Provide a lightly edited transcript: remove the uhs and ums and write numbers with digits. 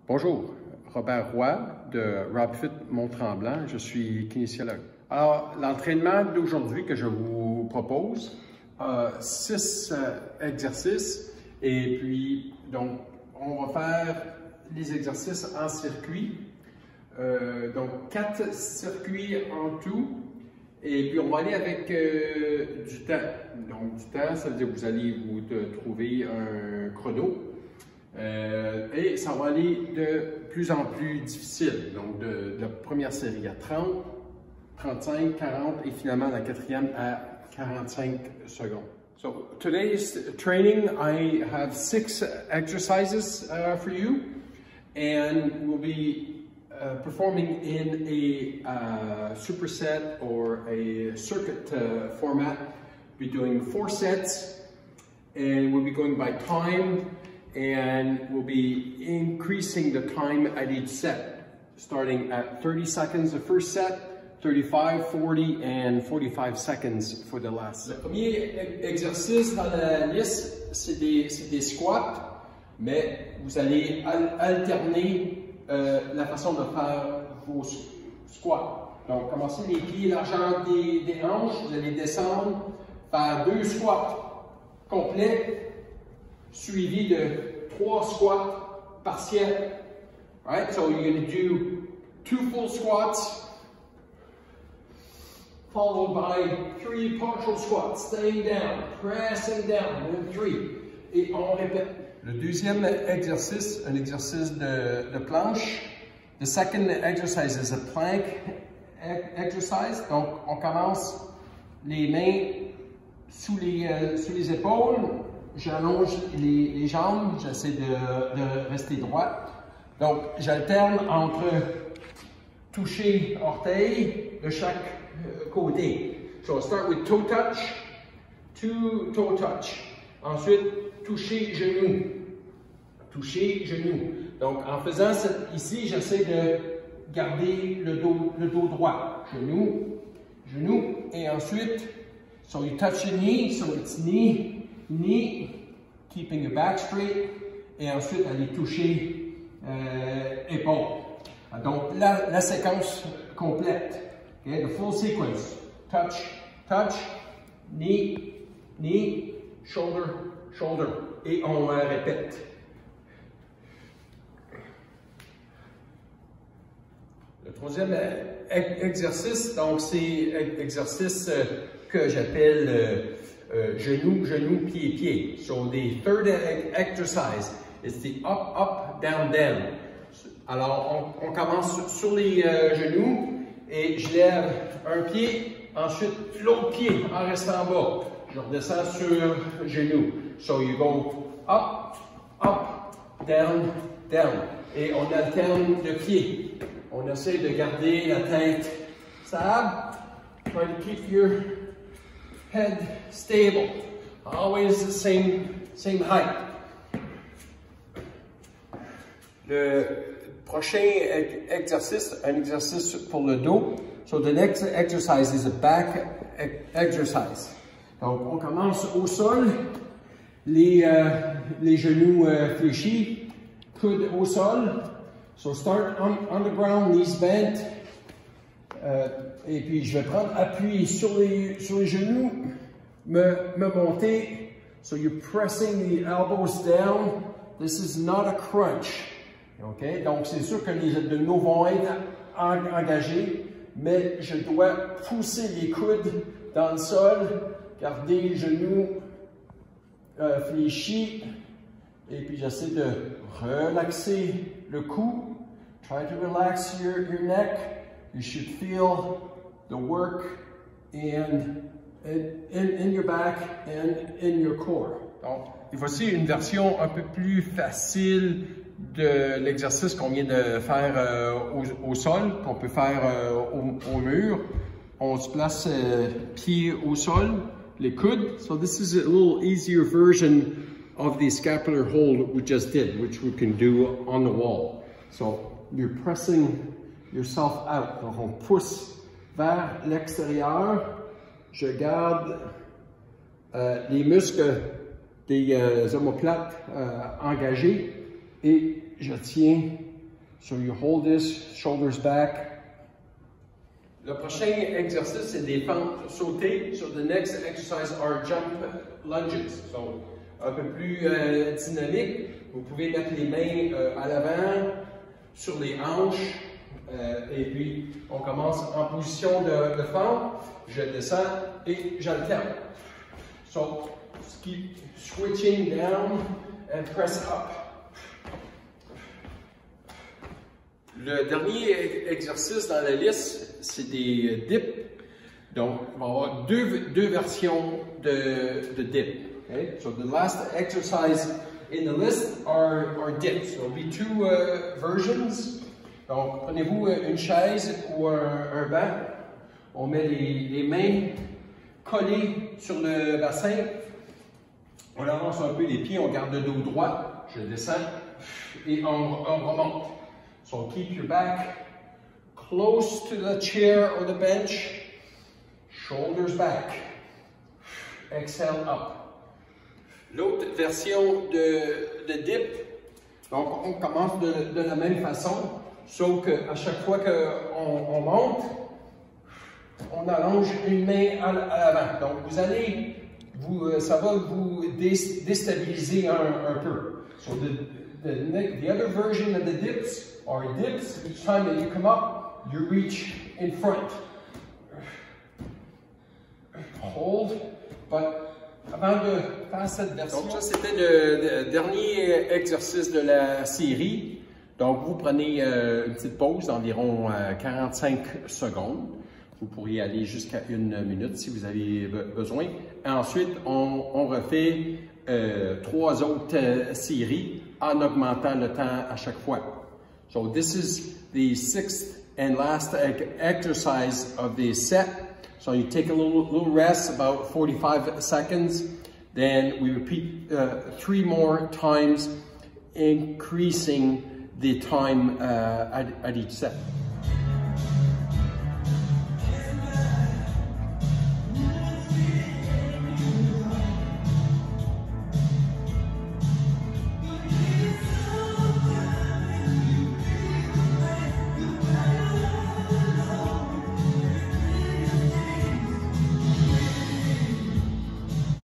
Bonjour, Robert Roy de RobFit Mont-Tremblant, je suis kinésiologue. Alors, l'entraînement d'aujourd'hui que je vous propose, 6 exercices et puis, donc, on va faire les exercices en circuit, donc 4 circuits en tout et puis on va aller avec du temps. Donc, du temps, ça veut dire que vous allez vous trouver un chrono. Et ça va aller de plus en plus difficile. Donc, de la première série à 30, 35, 40 et finalement la quatrième à 45 secondes. So, today's training, I have 6 exercises for you, and we'll be performing in a superset or a circuit format. We'll be doing 4 sets, and we'll be going by time. And we'll be increasing the time at each set, starting at 30 seconds the first set, 35, 40, and 45 seconds for the last set. Le premier exercice dans la liste, c'est des squats, mais vous allez alterner la façon de faire vos squats. Donc, commencez les pieds largeur des hanches, vous allez descendre, faire 2 squats complets, suivi de 3 squats partiels. Right? So you're going to do 2 full squats, followed by 3 partial squats, staying down, pressing down, then 3. Et on répète. Le deuxième exercice, un exercice de planche. The second exercise is a plank exercise. Donc, on commence les mains sous les épaules. J'allonge les jambes, j'essaie de rester droit. Donc, j'alterne entre toucher orteil de chaque côté. So, I'll start with toe touch, 2 toe touch. Ensuite, toucher genou, toucher genou. Donc, en faisant ici, j'essaie de garder le dos droit. Genou, genou. Et ensuite, so you touch the knee, so it's knee, keeping your back straight, et ensuite aller toucher épaule. Donc la séquence complète, okay? The full sequence, touch, touch, knee, knee, shoulder, shoulder, et on répète. Le troisième exercice, donc c'est l'exercice que j'appelle genou, genou, pied, pied. So the third exercise is the up, up, down, down. Alors, on commence sur les genoux et je lève un pied, ensuite l'autre pied en restant en bas. Je redescends sur genou. So you go up, up, down, down. Et on alterne de pieds. On essaie de garder la tête stable. Try to keep your head stable, always the same height. Le prochain exercice, un exercice pour le dos. So the next exercise is a back exercise. Donc on commence au sol, les genoux fléchis, coudes au sol. So start on the ground, knees bent. Et puis, je vais prendre appui sur les genoux, me monter. So you're pressing the elbows down. This is not a crunch. Okay? Donc, c'est sûr que les abdominaux vont être engagés, mais je dois pousser les coudes dans le sol, garder les genoux fléchis, et puis j'essaie de relaxer le cou. Try to relax your neck. You should feel the work in your back and in your core. Donc, et voici une version un peu plus facile de l'exercice qu'on vient de faire au sol, qu'on peut faire au mur. On se place pied au sol, les coudes. So this is a little easier version of the scapular hold we just did, which we can do on the wall. So you're pressing yourself out. Donc, on pousse vers l'extérieur. Je garde les muscles des omoplates engagés et je tiens So you hold this, shoulders back. Le prochain exercice, c'est des fentes sautées. So the next exercise are jump lunges. So, un peu plus dynamique. Vous pouvez mettre les mains à l'avant, sur les hanches. Et puis, on commence en position de fente. Je descends et j'alterne. So, keep switching down and press up. Le dernier exercice dans la liste, c'est des dips. Donc, on va avoir deux versions de dip. Okay? So the last exercise in the list are dips. There will be two versions. Donc, prenez-vous une chaise ou un banc. On met les mains collées sur le bassin. On avance un peu les pieds, on garde le dos droit. Je descends et on remonte. So keep your back close to the chair or the bench. Shoulders back. Exhale up. L'autre version de dip, donc on commence de la même façon, sauf qu'à chaque fois qu'on monte, on allonge une main à l'avant. Donc vous allez, ça va vous déstabiliser un peu. So the other version of the dips are dips. Each time that you come up, you reach in front. Hold, but avant de faire cette version... Donc ça, c'était le dernier exercice de la série. Donc vous prenez une petite pause d'environ 45 secondes. Vous pourriez aller jusqu'à 1 minute si vous avez besoin. Ensuite, on refait 3 autres séries en augmentant le temps à chaque fois. So this is the 6th and last exercise of the set. So you take a little rest, about 45 seconds. Then we repeat 3 more times, increasing the time at each set.